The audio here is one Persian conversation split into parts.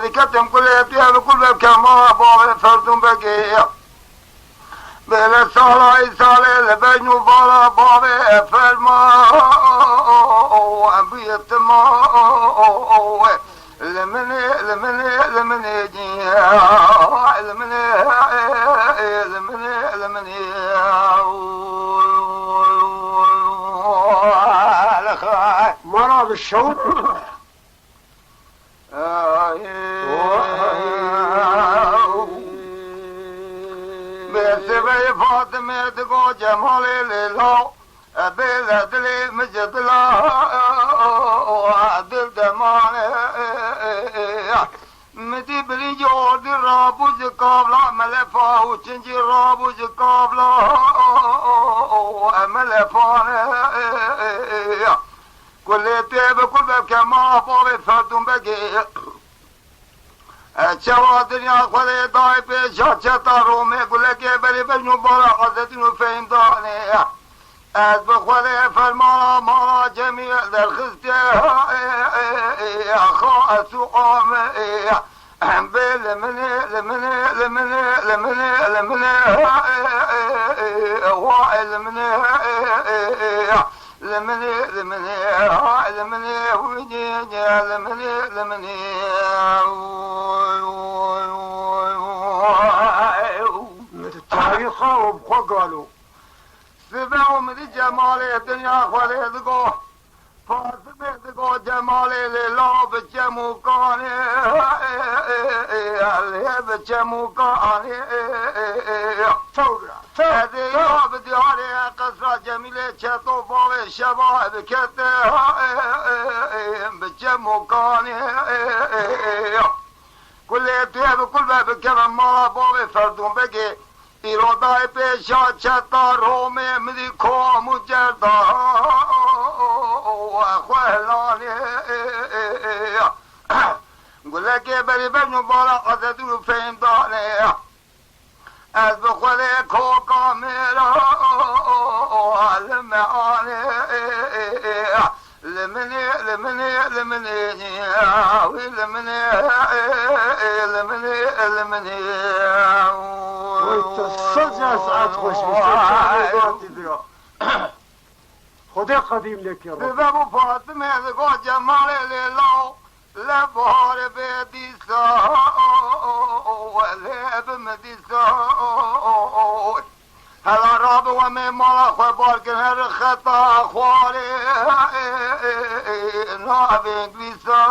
ذكرتم كل يبتها بكل بكما بابا فردون بقية بلا صالة إسالة لبين وبالا بابا فرما وأبيت ما لمني لمني لمني لمني لمني لمني مرة بالشوط بسبي فاطمة تقو جمالي لله بلا دلي مجد لا دل دماني مدي بلي جود رابوز قابلا ملفا وچنجي رابوز قابلا ملفاني كل تيب كل باب كما بابي فردون بقي چوا دنیا خود دای پیشا چتا رومه گله که بری بجنو بارا قصدینو فهم دانه از بخود فرمانا مانا جمیع در خسته خواهد سقامه لمنه لمنه لمنه لمنه لمنه لمنه لمني لمني لمني وجيجا لمني لمني التاريخ وبخوا قالوا سبعوا من جمال الدنيا خولي دقو فاطمة دقو جمالي لله بجمو كاني اللي بجمو كاني هذه يا بدياري قصرة جميلة شطو فوق شباب كته بجمو كاني كل يتيب كل باب كرم ما فوق فردون بقي إرادة بيشا شطا رومي مدي كوم جردا وأخوالاني قل لك بري بنو بارا قصدو فهم داني از بخوله کوکا میرا لمعاني لمني لمني لمني لمني لمني لمني والتصدع ساعات خوش بستيقظ خدا قديم لك يا رب بابو فاطمة ذكو جمالي لله لبهار بيديسا ولب مديسا هلا راب ومي مالا خبار كنهر خطا خواري ناب انجليسا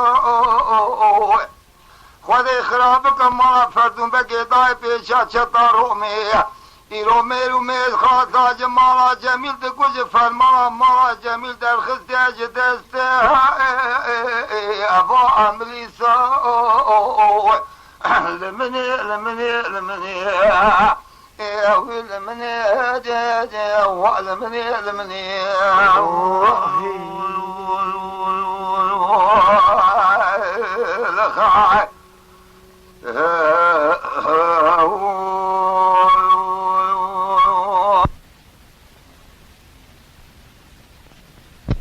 خودي خرابك مالا فردون بقيداي بيشا چتا رومي ایرو میرو میز خاصا جمالا جمیل ده کچھ فرمالا مالا جمیل در خستیج دسته ابا عملی سا لمنی لمنی لمنی اوی لمنی لمنی لمنی لخاي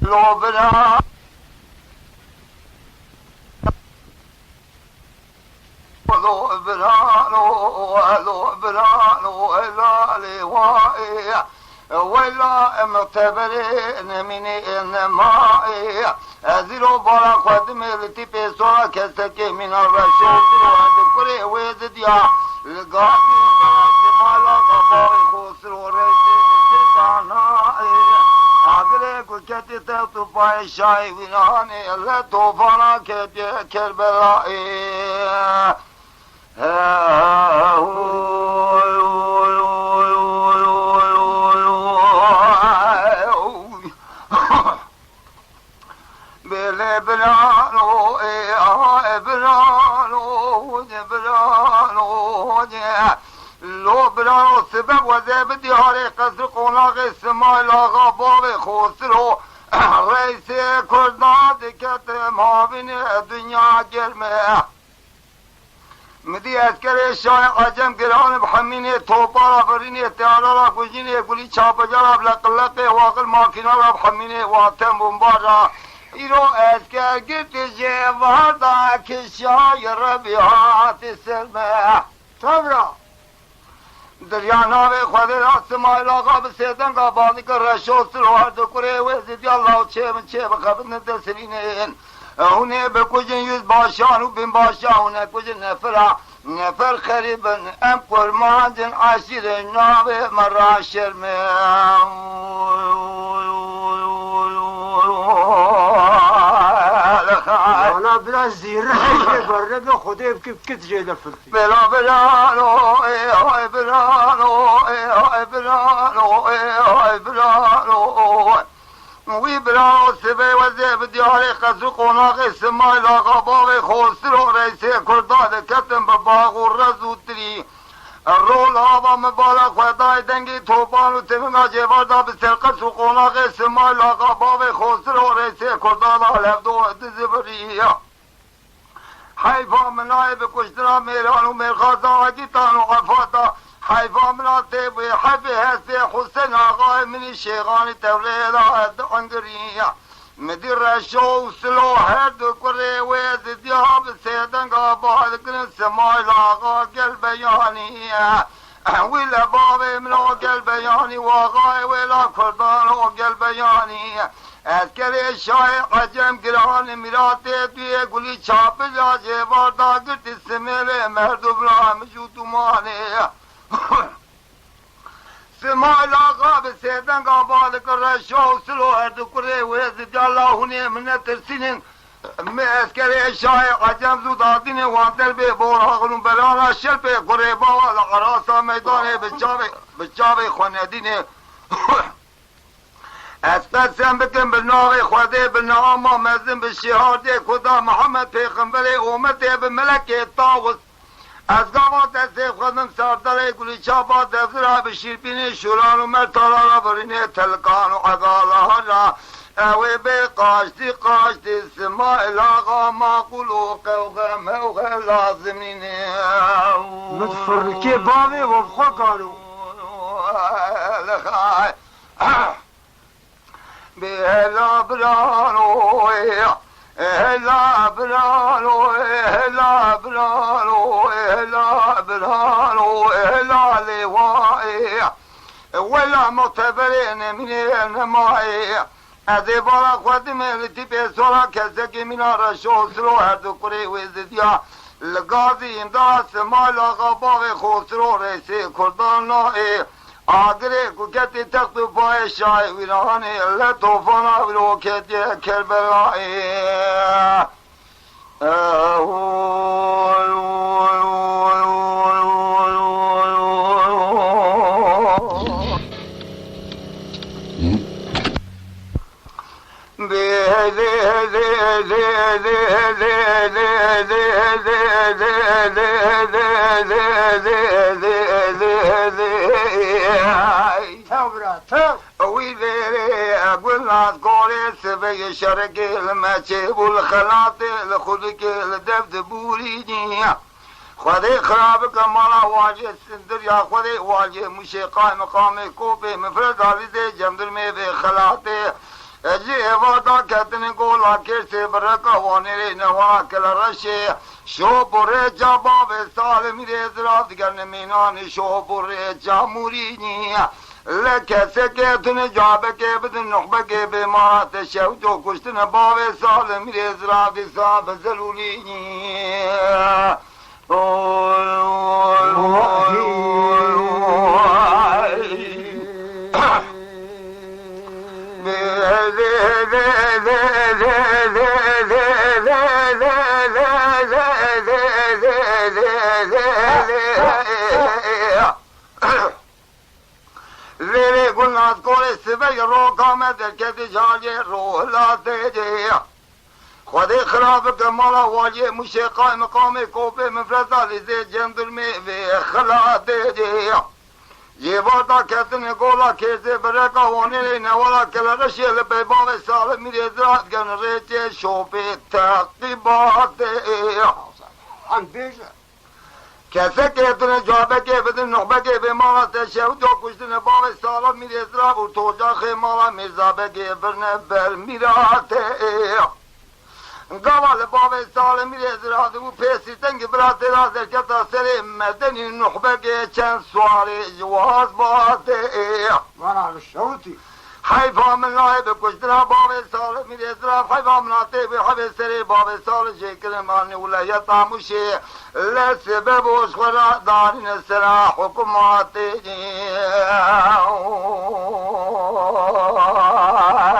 لوبنا لوبنا إلا لوائي ولا متبرين من إنمائي أزيلو بارا قدمي لتي بيسورا كسكي من الرشيد وعند كري ويزديا لقاطي مالا قبائي خسر ورشيد تدانائي آگرے کو کہتے تھے تو پائے شاہی وینانے اللہ توفانا کہتے کربلائی بلے بلانو بلانو بلانو لو برانو سبب وزه بدیاره قصر قناق اسماعیل آقا باب خسرو رئیس کردان دکت معاون دنیا گرمه مدی اسکر شاه عجم گران بحمینه توپارا برینه تیارا گوجینه گلی چاپجارا بلقلق واقل ماکینا بحمینه واتم بمبارا ایرو اسکر گرد جوادا که شایر بیات سلمه تبرا دریا ناوی خود راست مایل آقا بسیدن که بانی که رشوست رو هر دو کره ویزید الله چه من چه بخبت ندسرینین اونه بکجن یوز باشان و بین باشان اونه کجن نفر خریبن ام کرماندن عشیر ناوی مرا شرمه والا biraz zirre barre be خدای که جیل فرتی بلا بلانو ای بلانو ای بلانو ای بلانو وی بلانو سبه و زیب دیاری قصر قناق اسماعیل آقا باغ خوستر و رئیس کرداد کتن به باغ و رزوتری رول آبا مبالا خدای دنگی توپان و تمنا جواردا به سرقص و قناق اسماعیل آقا باغ خوستر و رئیس کرداد علف دو دزبری حیفا منای به کشترا میران و مرخازا آگیتان و غفاتا حیفا مناته به حفی هستی حسین آقای منی شیغانی تولید آهد انگریه مدی رشو و سلو هر دو کره وید دیاب سیدنگ آباد کنن سمایل آقا گل بیانیه ویل باب منو گل بیانی و آقای ویلا کردان و گل بیانیه اسکر شای عجم گران میراته توی گلی چاپ جا جوار داگرد سمیل مردو بلا مجود مانه سمایل آقا به سیدنگ آباد کر رشو سلو اردو کره ویزد اللهونه من ترسینن اسکر شای عجم زود آدین وانتر به بوراغلون بلانا شل به کره باوا لقراسا میدانه به چاوه خوندینه اسپسم بکن به ناغ خوده به ناما مزن به شهاده کدا محمد پیغمبر امت به ملک تاوز از گاوات از خودم سردار گلی چابا دفتر به شیربین شوران و مرتالا برینه تلکان و عقالا را اوی به قاشتی سمایل آقا معقول و قوغه موغه لازمینه متفرکی باوی و بخور کارو بهلا برانو هلا برانو هلا برانو هلا برانو هلا لوائي ولا معتبرين من النمائي هذه بارا خادم التي بسورة كزكي من الرشوس رو هر دو كري وزديا لقاضي انداس مال غباغ خسرو رئيسي كردان نائي آگره کوکتی تخت و پای شای ویرانی لطوفانا بلوکتی کربلایی قلنا قولي سبي شرق المجيب والخلاط لخلق الدبد بوريني خذي خرابك مالا واجه سندر يا خذي واجه موسيقى مقام كوبي مفرد علي جمدر میں بے خلاطي جي وادا كتن قولا كيسي بركة وانيري نوانا كلا رشي شو بري جابا بسال ميري زراد کرن ميناني شو بري جاموريني لکه سکتون جابکه بدن نخبکه به ما تشود و کشتن باوی سال میره زرافی صاحب زلولینی زیره گلناز کوله سبه رو کامه در کتی جالی روح لاته جه خودی خراب که مالا واجه موسیقای مقام کوپه مفرزالی زی جندر میوه خلاته جه یه وادا کتن گولا کیزه برکا وانی نوالا کلرشی لبه باو سال میره زراد گن ریچه شوپه تقیباته آن بیشه کسی که اتونه جابه که بدن نخبه که به مالا تشهود یا کشتن باوی سالا میره ازرا و توجا خیمالا میرزابه که برنه بر میراته قوال باوی سالا میره ازرا دو پیسی تنگ براته را زرکتا سر مدنی نخبه که چند سواری جواز باته وانا شوتي حیفا من لای بکشتنا باوی سال میره ازراف حیفا مناطه به حب سری باوی سال شکر مانی ولایت آموشی لسبب اشخرا دارین سرا حکومات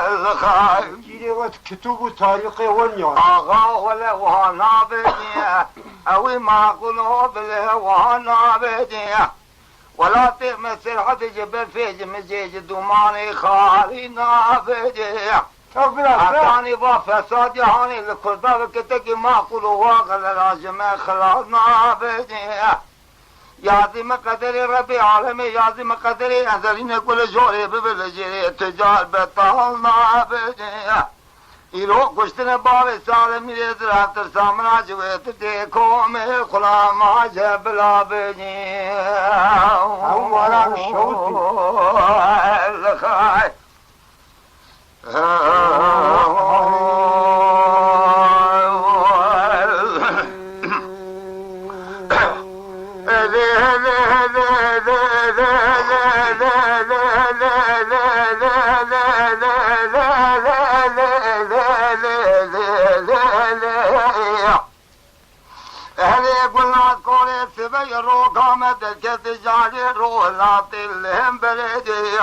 الخائف جيري وقت كتب وتاريخ ونيا آغا ولا وانا بدي اوي ما قلو بله وانا بدي ولا تمسر حد جبل فيج مزيج دوماني خالي نافجي عطاني فساد جهاني الكردة وكتكي ما قلوا واغل راجم خلاص نافجي يازي مقدري ربي عالمي يازي مقدري أزلين كل جوري ببلجي تجار بطال نافجي ایرو کشتن باوی سال میره درفتر سامنا جویت دیکھو میں خلام آجه بلا بجی او مالا شوتي الخائف رو قامت الكت جاري رو لات الهم بريدي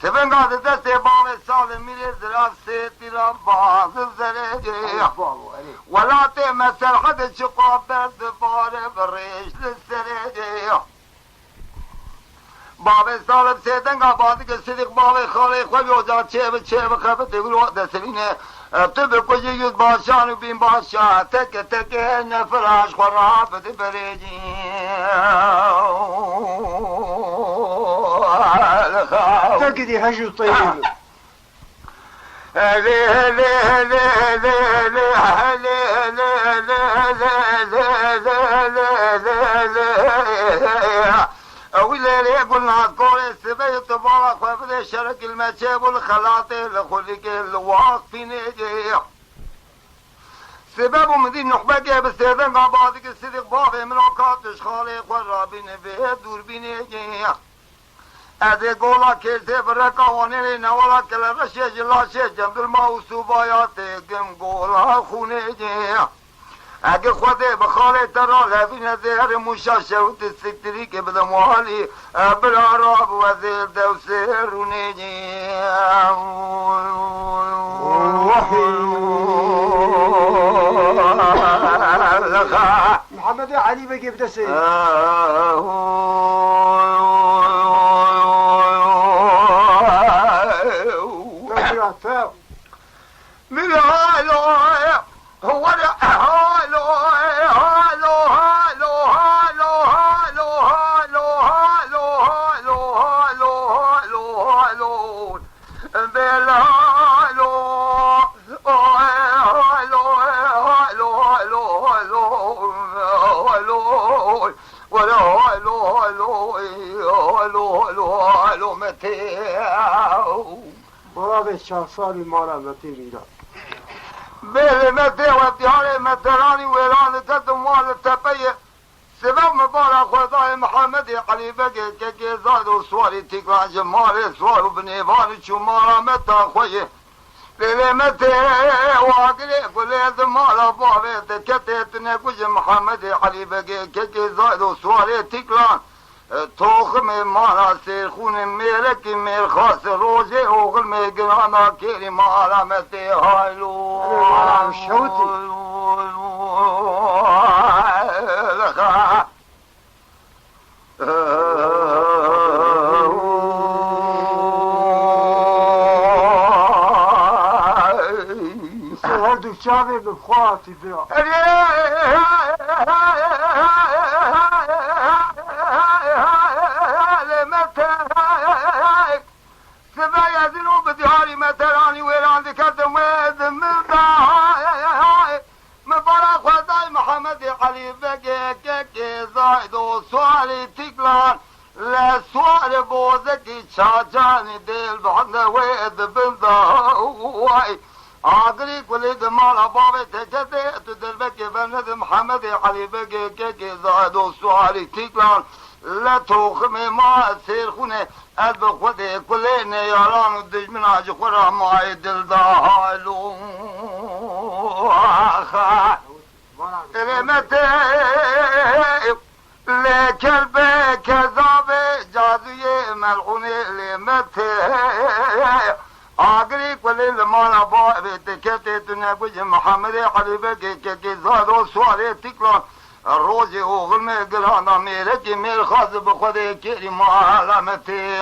تبن قاد دست باوي سال ميري زراف سيتي رباز الزريدي ولا تمثل حد شقاب برد بار بريش للسريدي باوي سال سيدن قابادي كسيدك باوي خالي خوي وجا چه بخبت يقولوا دسلينه تبقى كوجي يد باشان وبين باشان تك نفراش خرابة بريجي تكدي هجو طيب أولي قلنا كل السبيل تبارك وفد شرك المجاب والخلاطي لخلق الواقفين يجيح سبب مدين نحبة جاب السيدان قابادك الصدق بافي من عقاتش خالق والرابين في دوربين يجيح أذي قولا كيرتي فرقا وانيني نوالا كلا رشي جلاشي جمد الموسو باياتي قم قولا خوني يجيح اگه خوده بخاله ترا لفین زهر مشاشه و تسکتری که بده محالی بلا راب و زیر دوسه رونه محمد علي بقي بدا سيد من هالو هو برای 4 سالی ما را متی میرا بله متی و دیار مترانی ویران تدموال تپیه سبب مبارک خدای محمد علی بگه که گزاد و سواری تکران جمال سوار و بنیوان چومارا متا خویه بله متی واقعی گله دمالا باوه کتت نگوش محمد علی بگه که گزاد و سواری تکران توخم مانا سیرخون میره که میر خاص روزه اوغل میگرانا کری مالا متی هایلو شوتی هر دو چاوه بخواتی بیا سبايا بدياري متراني ويران ذكرت ويد مبارك خداي محمد علي بگه زاید و سوالی تکلان لسوار بوزکی چاچانی دل بانده وید بنده آگری کلید مالا باوی تکته تو دل بگه بند محمد علی بگه زاید و سوالی تکلان لتوخم ما سیر خونه از به خود کلی نیاران و دشمن آج خورا مای دل دالو علمته لکلب کذاب جادوی ملعون علمته آگری کلی لمالا با تکته تو نگوش محمد علی بگه زاید و سوالی تکلان روز اوغل میں گرانا میرے کی میرے خاص بخود کری معلمتی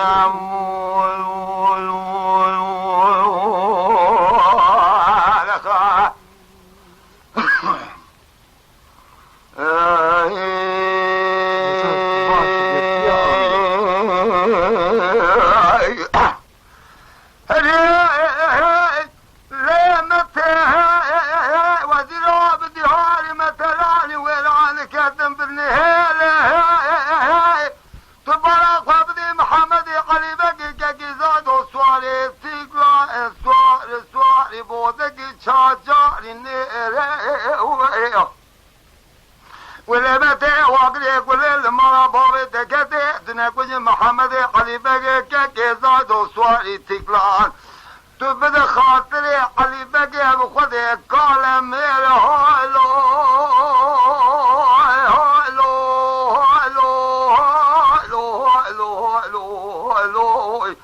ولبته واقري كل ما بابي تكته تنكوج محمد علي بقى كيزاد وسواري تكلان تبدا خاطري علي بقى بخد قال مير هالو هالو هالو هالو هالو هالو هالو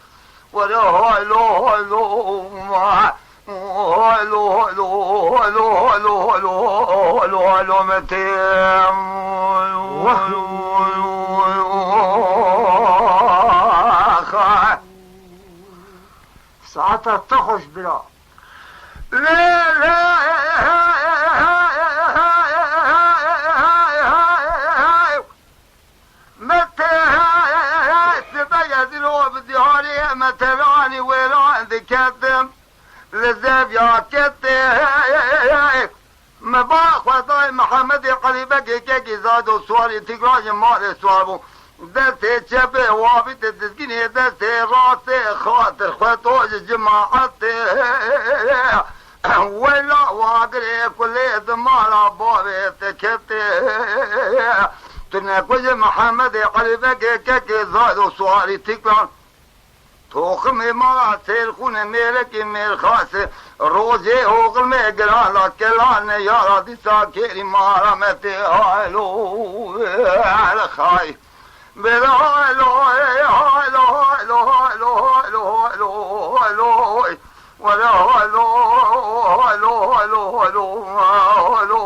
ولا هالو هالو ما هالو هالو هالو هالو هالو هالو هالو متيم ساعتها تخش بلا لا لا متى تبيد لو بدياري متى راني ويران ذكتم لزاف يا كتي مباخ وطاي محمد علي بقى زاد وسواري تقراج مال سواربو دسته چپه وابی تسکینه دسته راسته خاطر خطوش جماعته ولا واقره کلی دمالا بابی تکته تنکوش محمد علی بگه زاد و سواری تکلان توخم مالا سیر خونه میره که میر خاصه روزه اوغل می گرالا کلان یارا دیسا کری مارا متی آلو خای بلا هالو هالو هالو هالو هالو هالو هالو ولا هالو هالو هالو هالو هالو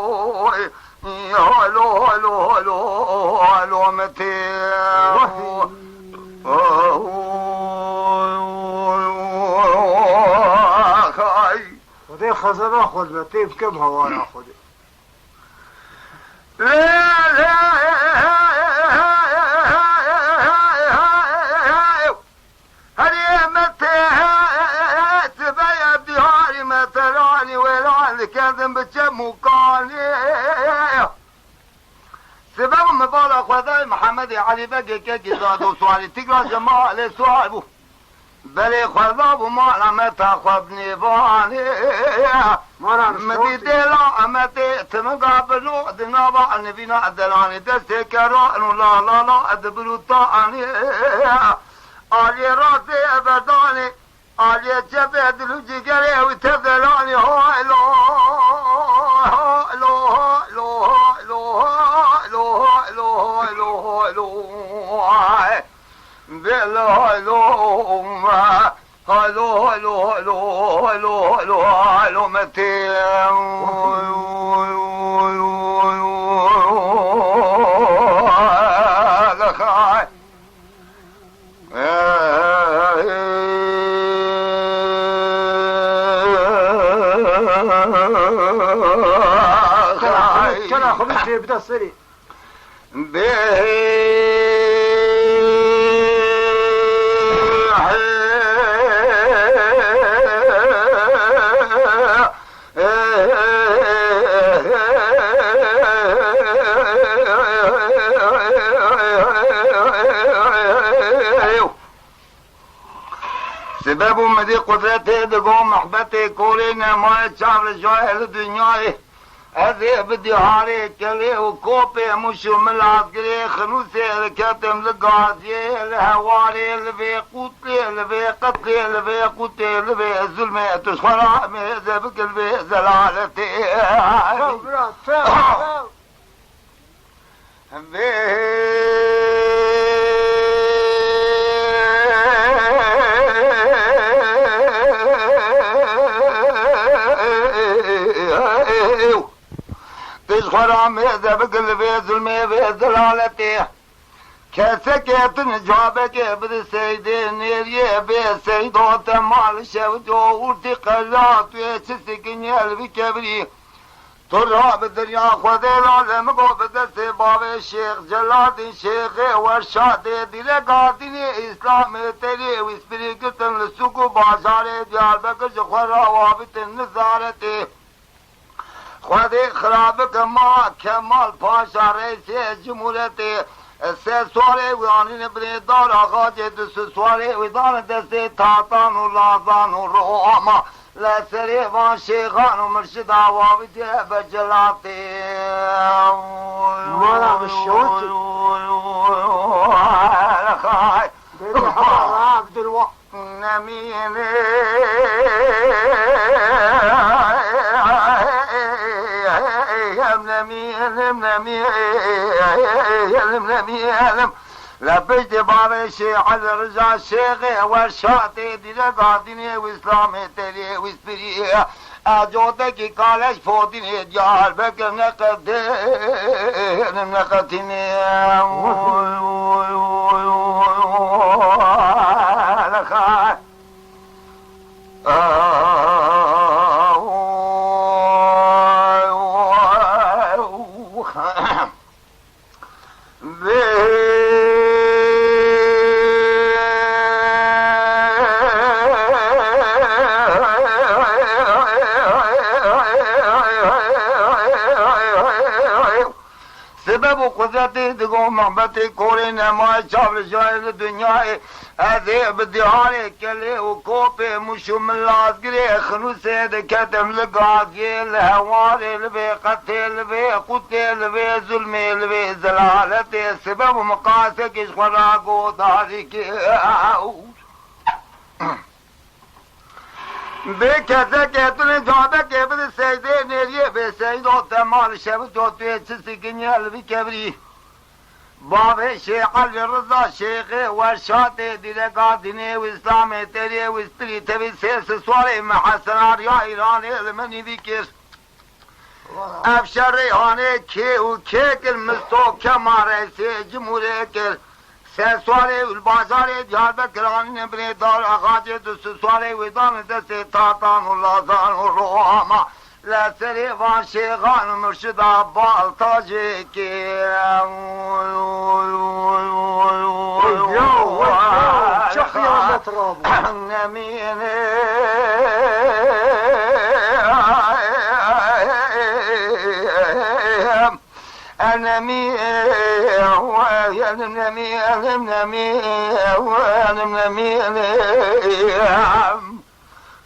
هالو هالو هالو هالو متي خذي خزانة خذ لطيف كم هوانا خذي لا لا كذب بجموكاني سبب مبارك وذاي محمد علي بقى زاد وسوالي تقرا جمال سوالبو بلي خذاب وما لم تاخذني باني مدي دلا متي تمقابلو دنابا نبينا دلاني دستي كران لا لا لا ادبلو طاني علي راسي ابداني علي جبه دلو جيجري وتبدلاني هالو هالو هالو هالو هالو هالو هالو هالو بلا هالو ما هالو هالو هالو هالو هالو هالو متيم كلا خبيث يبدا سري سبب اومدی قدرت دگو محبت کوری نمای چار جایل دنیای از بدیهاری کلی و کوپی مشو ملازگری خنوسی رکتم لگازی لحواری لبی قوتی لبی قتلی لبی قوتی لبی ظلمی تشخرامی زبک لبی زلالتی تشخرامی زبک لبی ظلمی و زلالتی کسی که تن جوابه که بده سیده نیریه به سیده تمال شود و ارتی قلات و چسی کنیل بی کبری تو را به دریا خود لازم گو به دست باب شیخ جلاد شیخ ورشاد دیل گاردین اسلام تری و اسپری کتن لسوک و بازار دیار بکش خود را وابط نظارتی خود خراب کمال پاشا رئیس جمهوریتی سه سواره ویانین بریدار آقا جد سواره ویدان دست تاتان و لازان و روما لسری وان شیخان و مرشد آوابی بجلاتی مالا بشوتي بيدي حرارة عبد الوقت نميني لبيت بابي شيخ الرجال الشيخ والشاطئ دي قاعدين واسلامي تري واسبري اجودك قالش فوديني جال بكر نقدين سبب قدرت دگو محبت کوری نمای چابر جایل دنیای ازی بدیاری کلی و کوپی مشو ملازگری خنوسی دکتم لگازی لحواری لبی قطی لبی قوتی لبی ظلمی لبی زلالتی سبب مقاسی کش خراگو داری که به کسی که تونه جاده که بده سیده نیریه به سیده و تمال شب تو توی چسی کنیل بی کبری باب شیخ علی رضا شیخ ورشاد دیلگاه دینه و اسلام تریه و اسپری تبی سیس سوال محسنار یا ایران علمانی بیکر افشار ریحانه که و که کل مستو کماره سی جمهوره کل سه سواره البازار دیار بکرانی نبری دار آغاجه دو سواره ویدان دست تاتان و لازان و روحاما لسری وان شیخان و مرشد آبال تاجه که چه خیانت رابو نمینه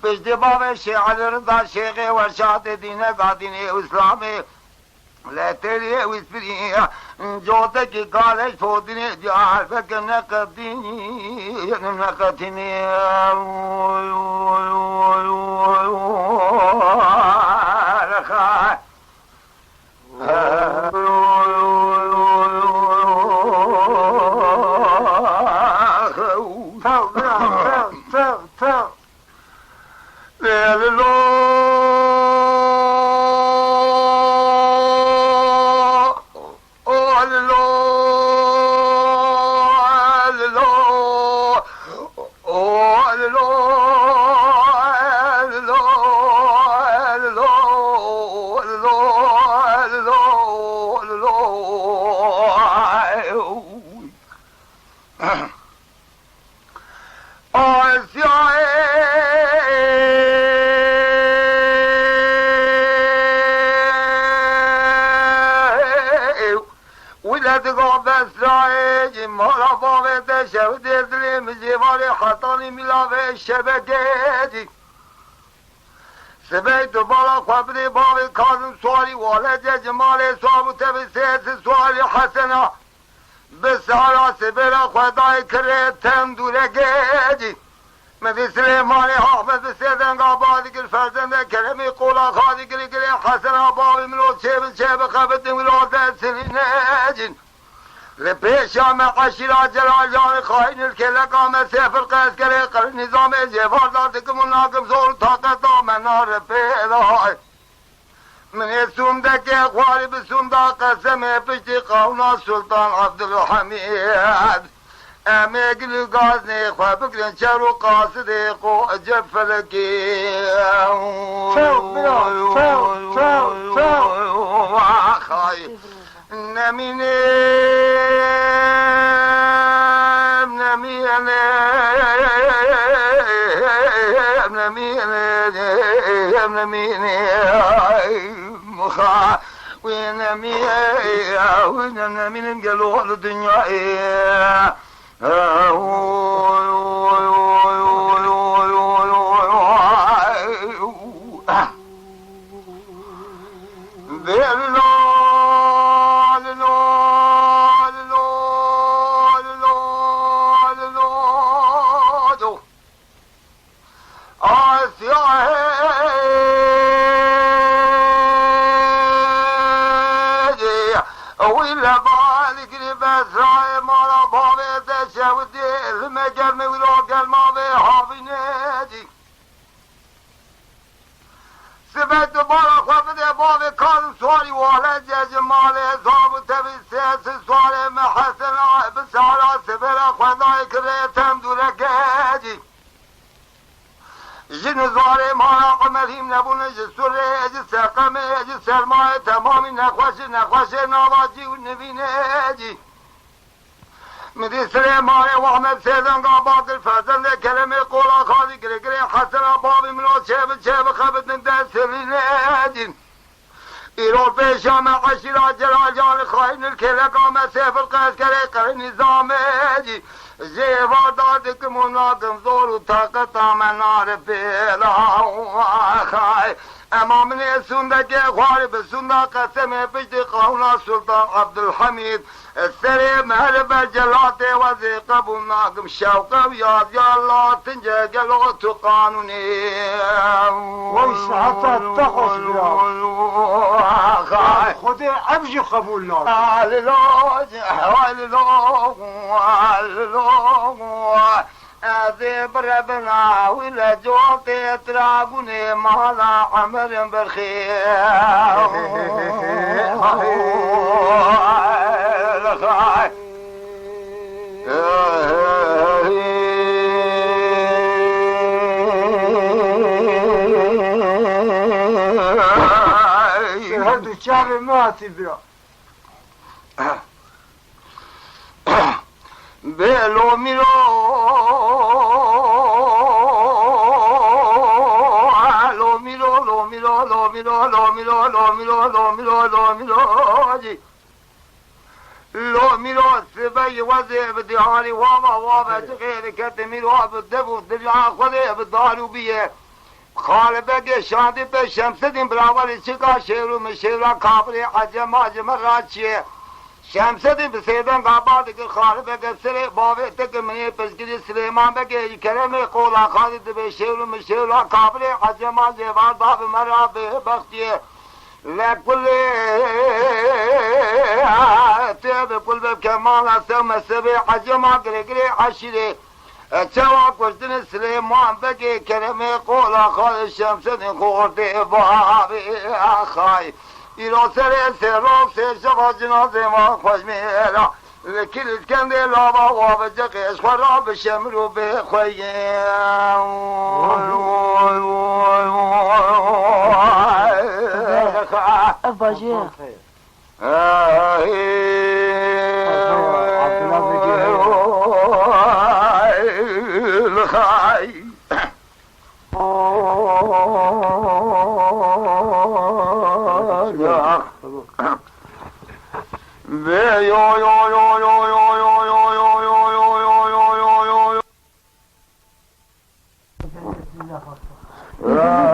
بجد باب شیخ رضا شیخ ورشاد دینه قادینه اسلامی لتریه واسپری جوده کی کالج فودینه دیار بک نقدینی نقدینی ولدگاه بسرائه مالا باوه شو دلیم جوار خطانی ملاوه شبکه سبی دوباره خبری باوه کازم سوالی والد جمال صاحب تبی سیت سوالی حسنا بسارا سبیرا خدای کره تم دورگه مدی سلیمانی حافظ سیدنگ آبادی گر فرزنده کرمی قولا خادی گری گری حسن آباوی منو چه خبت ولادت سلینه جن لپیشام عشیرا جلال جان خواهین الکلکام سفر قیس کری قر نظام جوار دادکم ناکم زور طاقت آمنار پیدا من سندک اخواری بسندا قسم پشتی قونا سلطان عبدالحمید امیگل گاز نه خواه بگرن چرو قاصد قو عجب فلکی خواهی وين قالوا الدنيا ولا بالك لباس راي مرا بابي تشودي المجال مولوك الماضي حافي نادي سبت بارا خفت بابي كان سواري ولا جمالي صاب تبي سياس سواري محسن بسارة سبرا خداي كريتم دولكاجي جن زواره مانا قمریم نبونه جسوره اجی سرقمه اجی سرمایه تمامی نخوشه نواجی و نبینه اجی مدی سلیمانه و احمد سیدن قاباق الفرزنده کلمه قولا خاضی گره حسن بابی منو چه بخبت نده سرینه اجی ایرول پیشام عشیرا جلال جان خواهین الکلکام سفر قیس کره قر نظام اجی زیوار داده که مناکم زور و طاقت آمنار پیلا خواهی امام نے سنده که خواری بسنده قسم پشت قونا سلطان عبدالحمید سر مهر برجلات وزی قبول ناکم شوقه و یاد یا الله تنجه گلو تو قانونی ویس حتی تخص برا خود عبجی قبول ناکم أذيب ربنا ولا جوت يتراقوني مالا عمر بالخير هدو شعب ماتي برا بلو ميرو لو ميرو سبي وزي بدهاري وابا غير كتميرو بالدبو دلع خذي بالدار وبيه خالبك شادي بشمس دين براول شقا شيرو مشيرا كابري عجم راتشي شمس دين بسيدن قابات که خالبك سري باوي تك مني بسكري سليمان بك كلمه قولا خالد بشيرو مشيرا كابري عجم زيوار باب مرا بختي لكل تاب كل باب كمال سما سبي عجما قري عشري توا قصدن سليمان بقي كلمه قولا خال الشمس خورتي بابي اخاي يرو سر شفا جنازه ما خوش ميرا لكل كان لابا وبجقش خراب شمرو بخويا أباجي الخاي به یا یا یا یا یا یا یا یا یا یا یا یا یا یا